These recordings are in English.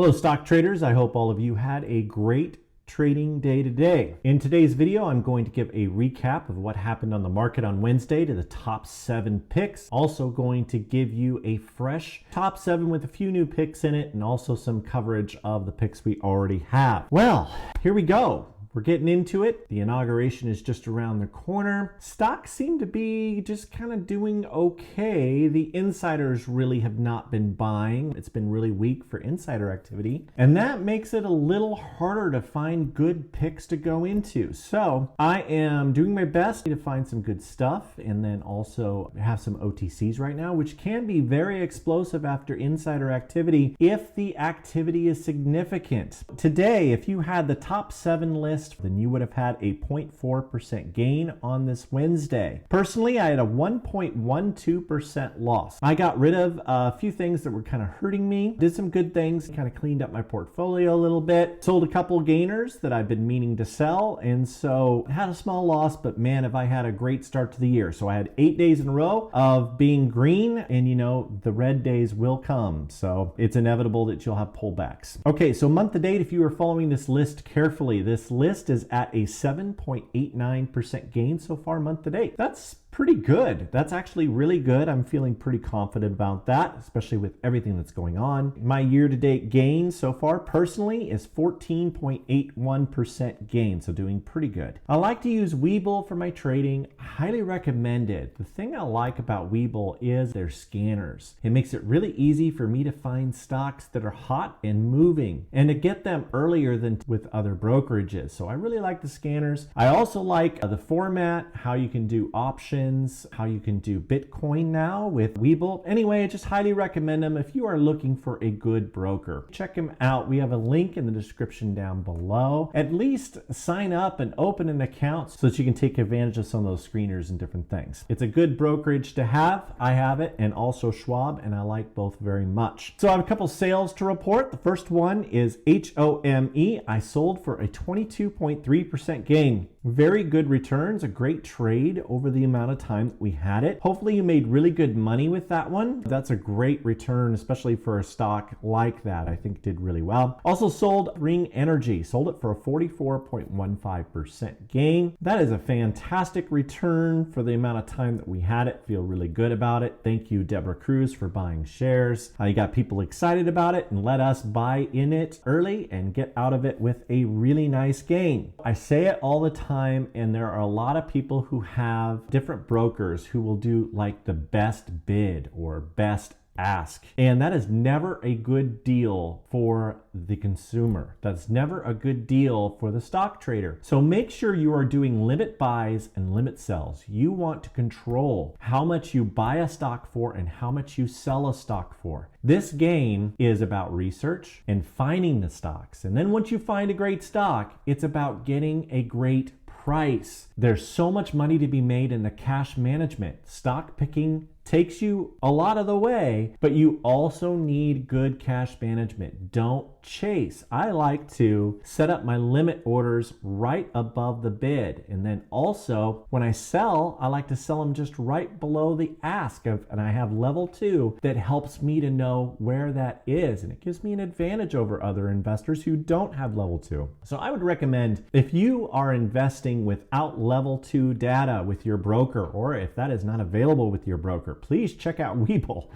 Hello stock traders, I hope all of you had a great trading day today. In today's video, I'm going to give a recap of what happened on the market on Wednesday to the top 7 picks. Also going to give you a fresh top 7 with a few new picks in it and also some coverage of the picks we already have. Well, here we go. We're getting into it. The inauguration is just around the corner. Stocks seem to be just kind of doing okay. The insiders really have not been buying. It's been really weak for insider activity, and that makes it a little harder to find good picks to go into. So I am doing my best to find some good stuff and then also have some OTCs right now, which can be very explosive after insider activity if the activity is significant. Today, if you had the top 7 list, then you would have had a 0.4% gain on this Wednesday. Personally, I had a 1.12% loss. I got rid of a few things that were kind of hurting me, did some good things, kind of cleaned up my portfolio a little bit, sold a couple gainers that I've been meaning to sell, and so I had a small loss, but man, have I had a great start to the year. So I had 8 days in a row of being green, and you know, the red days will come, so it's inevitable that you'll have pullbacks. Okay, so month to date, if you were following this list carefully, this list is at a 7.89% gain so far month to date. That's pretty good. That's actually really good. I'm feeling pretty confident about that, especially with everything that's going on. My year-to-date gain so far personally is 14.81% gain, so doing pretty good. I like to use Webull for my trading. Highly recommended. The thing I like about Webull is their scanners. It makes it really easy for me to find stocks that are hot and moving and to get them earlier than with other brokerages. So I really like the scanners. I also like the format, how you can do options, how you can do Bitcoin now with Webull. Anyway, I just highly recommend them if you are looking for a good broker. Check them out. We have a link in the description down below. At least sign up and open an account so that you can take advantage of some of those screeners and different things. It's a good brokerage to have. I have it, and also Schwab, and I like both very much. So I have a couple sales to report. The first one is HOME. I sold for a 22.3% gain. Very good returns, a great trade over the amount of time that we had it. Hopefully you made really good money with that one. That's a great return, especially for a stock like that. I think did really well. Also sold Ring Energy, sold it for a 44.15% gain. That is a fantastic return for the amount of time that we had it. Feel really good about it. Thank you, Deborah Cruz, for buying shares. You got people excited about it and let us buy in it early and get out of it with a really nice gain. I say it all the time, and there are a lot of people who have different brokers who will do like the best bid or best ask, and that is never a good deal for the consumer. That's never a good deal for the stock trader. So make sure you are doing limit buys and limit sells. You want to control how much you buy a stock for and how much you sell a stock for. This game is about research and finding the stocks, and then once you find a great stock, it's about getting a great price. There's so much money to be made in the cash management. Stock picking takes you a lot of the way, but you also need good cash management. Don't chase. I like to set up my limit orders right above the bid, and then also when I sell, I like to sell them just right below the ask of, and I have level 2 that helps me to know where that is, and it gives me an advantage over other investors who don't have level 2. So I would recommend, if you are investing without level 2 data with your broker, or if that is not available with your broker, please check out Webull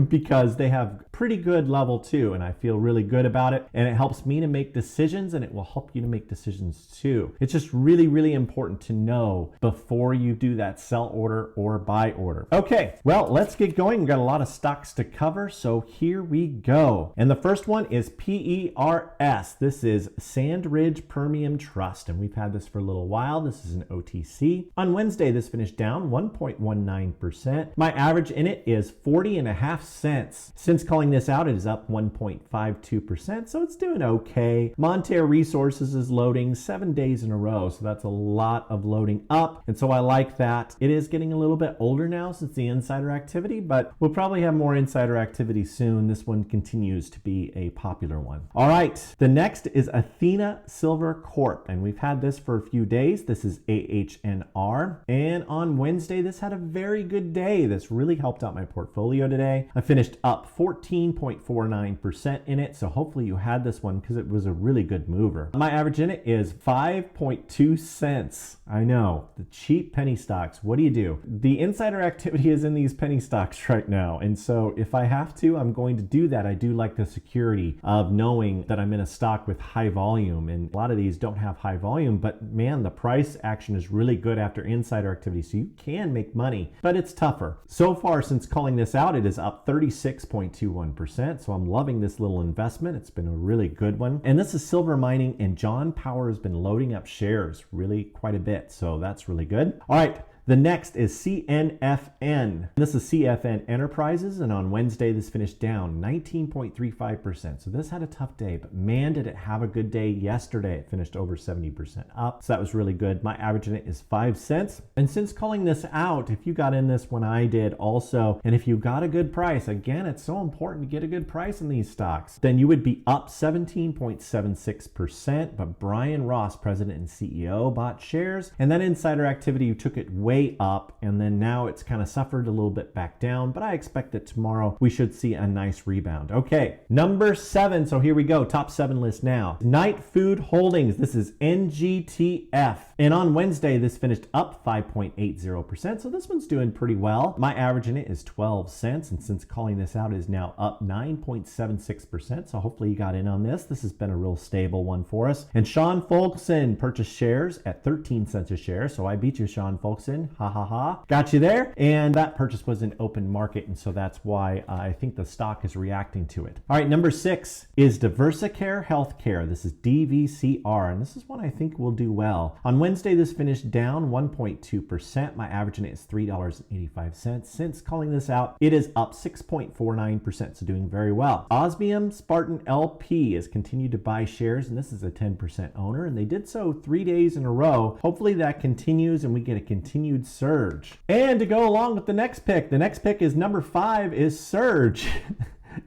because they have pretty good level 2, and I feel really good about it, and it helps me to make decisions, and it will help you to make decisions too. It's just really, really important to know before you do that sell order or buy order. Okay, well, let's get going. We've got a lot of stocks to cover, so here we go. And the first one is PERS. This is Sandridge Permian Trust, and we've had this for a little while. This is an OTC. On Wednesday, this finished down 1.19%. My average in it is 40.5 cents. Since calling this out, it is up 1.52%, so it's doing okay. Monterey Resources is loading 7 days in a row, so that's a lot of loading up, and so I like that. It is getting a little bit older now since the insider activity, but we'll probably have more insider activity soon. This one continues to be a popular one. All right, the next is Athena Silver Corp, and we've had this for a few days. This is AHNR, and on Wednesday, this had a very good day. This really helped out my portfolio today. I finished up 14.49% in it, so hopefully you had this one because it was a really good mover. My average in it is 5.2 cents. I know, the cheap penny stocks. What do? The insider activity is in these penny stocks right now, and so if I have to, I'm going to do that. I do like the security of knowing that I'm in a stock with high volume, and a lot of these don't have high volume, but man, the price action is really good after insider activity, so you can make money, but it's tougher. So far, since calling this out, it is up 36.21%, so I'm loving this little investment. It's been a really good one, and this is silver mining, and John Power has been loading up shares really quite a bit, so that's really good. All right. The next is CNFN. This is CFN Enterprises, and on Wednesday, this finished down 19.35%. So this had a tough day, but man, did it have a good day yesterday. It finished over 70% up, so that was really good. My average in it is 5 cents. And since calling this out, if you got in this when I did also, and if you got a good price, again, it's so important to get a good price in these stocks, then you would be up 17.76%. But Brian Ross, president and CEO, bought shares, and that insider activity, you took it way up, and then now it's kind of suffered a little bit back down, but I expect that tomorrow we should see a nice rebound. Okay, number 7. So here we go, top 7 list now. Knight Food Holdings. This is NGTF, and on Wednesday this finished up 5.80%, so this one's doing pretty well. My average in it is 12 cents, and since calling this out, is now up 9.76%, so hopefully you got in on this. This has been a real stable one for us. And Sean Folkson purchased shares at 13 cents a share, so I beat you, Sean Folkson. Ha ha ha. Got you there. And that purchase was an open market, and so that's why I think the stock is reacting to it. All right, number 6 is Diversicare Healthcare. This is DVCR, and this is one I think will do well. On Wednesday, this finished down 1.2%. My average in it is $3.85. Since calling this out, it is up 6.49%, so doing very well. Osmium Spartan LP has continued to buy shares, and this is a 10% owner, and they did so 3 days in a row. Hopefully that continues and we get a continued surge. And to go along with the next pick is number 5 is SURG.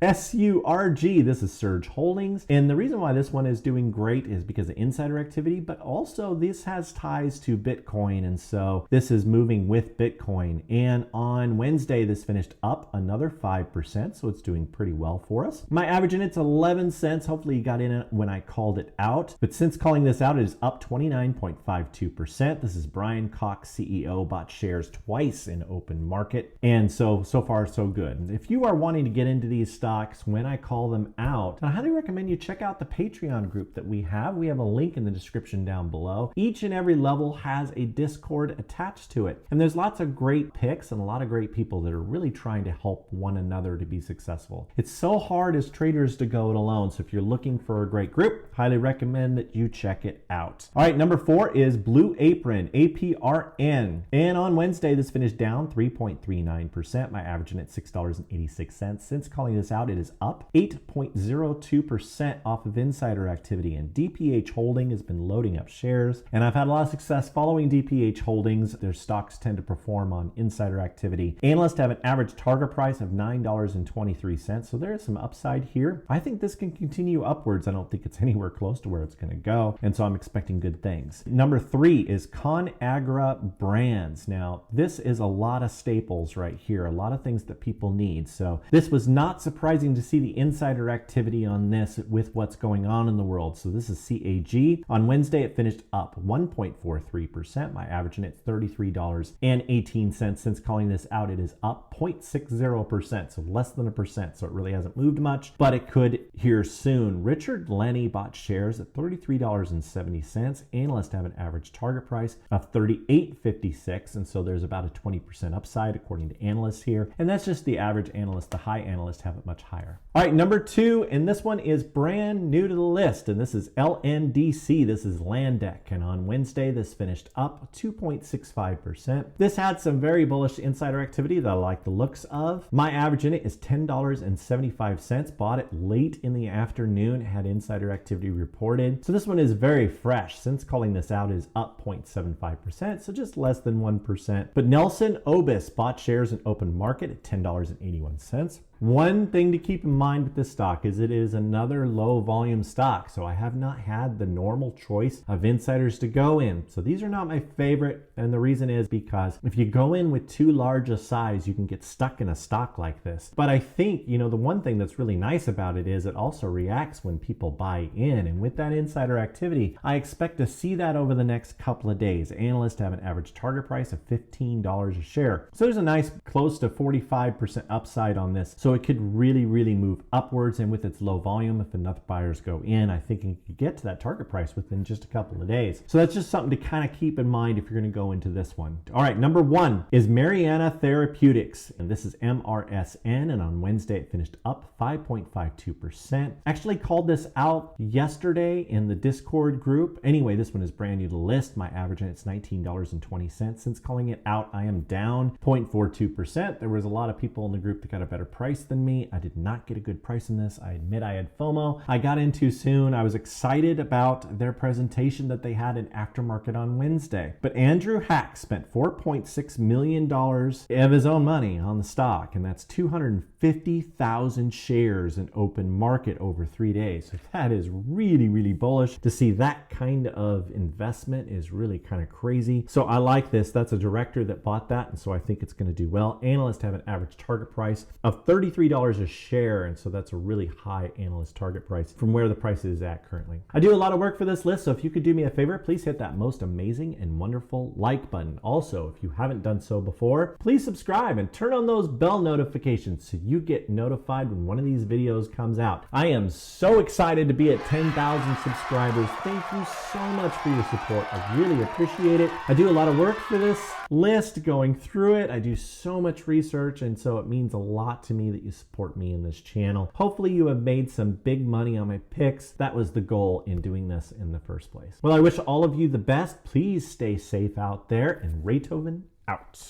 SURG. This is SURG Holdings, and the reason why this one is doing great is because of insider activity, but also this has ties to Bitcoin, and so this is moving with Bitcoin. And on Wednesday, this finished up another 5%, so it's doing pretty well for us. My average in it's 11 cents. Hopefully you got in it when I called it out, but since calling this out, it is up 29.52%. This is Brian Cox, CEO, bought shares twice in open market, and so far so good. If you are wanting to get into these stocks when I call them out, I highly recommend you check out the Patreon group that we have. We have a link in the description down below. Each and every level has a Discord attached to it, and there's lots of great picks and a lot of great people that are really trying to help one another to be successful. It's so hard as traders to go it alone, so if you're looking for a great group, highly recommend that you check it out. All right, number 4 is Blue Apron, APRN, and on Wednesday this finished down 3.39%. My average in at $6.86. Since calling this out, it is up 8.02% off of insider activity, and DPH Holding has been loading up shares, and I've had a lot of success following DPH Holdings. Their stocks tend to perform on insider activity. Analysts have an average target price of $9.23, so there is some upside here. I think this can continue upwards. I don't think it's anywhere close to where it's going to go, and so I'm expecting good things. Number 3 is ConAgra Brands. Now, this is a lot of staples right here, a lot of things that people need, so this was not surprising to see the insider activity on this with what's going on in the world. So this is CAG. On Wednesday, it finished up 1.43%. My average in it's $33.18. Since calling this out, it is up 0.60%, so less than 1%. So it really hasn't moved much, but it could here soon. Richard Lenny bought shares at $33.70. Analysts have an average target price of $38.56, and so there's about a 20% upside according to analysts here. And that's just the average analyst. The high analysts have it much higher. All right, number 2, and this one is brand new to the list, and this is LNDC. This is Landec, and on Wednesday this finished up 2.65%. This had some very bullish insider activity that I like the looks of. My average in it is $10.75. Bought it late in the afternoon, had insider activity reported, so this one is very fresh. Since calling this out, it is up 0.75%, so just less than 1%. But Nelson Obis bought shares in open market at $10.81. One thing to keep in mind with this stock is it is another low volume stock, so I have not had the normal choice of insiders to go in. So these are not my favorite, and the reason is because if you go in with too large a size, you can get stuck in a stock like this. But I think, the one thing that's really nice about it is it also reacts when people buy in, and with that insider activity, I expect to see that over the next couple of days. Analysts have an average target price of $15 a share. So there's a nice close to 45% upside on this. So it could really, really move upwards, and with its low volume, if enough buyers go in, I think it could get to that target price within just a couple of days. So that's just something to kind of keep in mind if you're going to go into this one. All right, number one is Mariana Therapeutics, and this is MRSN, and on Wednesday it finished up 5.52%. Actually called this out yesterday in the Discord group. Anyway, this one is brand new to list. My average on it's $19.20. Since calling it out, I am down 0.42%. There was a lot of people in the group that got a better price than me. I did not get a good price in this. I admit I had FOMO. I got in too soon. I was excited about their presentation that they had in aftermarket on Wednesday. But Andrew Hack spent $4.6 million of his own money on the stock, and that's 250,000 shares in open market over 3 days. So that is really, really bullish. To see that kind of investment is really kind of crazy. So I like this. That's a director that bought that, and so I think it's going to do well. Analysts have an average target price of $33 a share, and so that's a really high analyst target price from where the price is at currently. I do a lot of work for this list, so if you could do me a favor, please hit that most amazing and wonderful like button. Also, if you haven't done so before, please subscribe and turn on those bell notifications so you get notified when one of these videos comes out. I am so excited to be at 10,000 subscribers. Thank you so much for your support. I really appreciate it. I do a lot of work for this list, going through it. I do so much research, and so it means a lot to me that you support me in this channel. Hopefully you have made some big money on my picks. That was the goal in doing this in the first place. Well, I wish all of you the best. Please stay safe out there, and Raythoven out.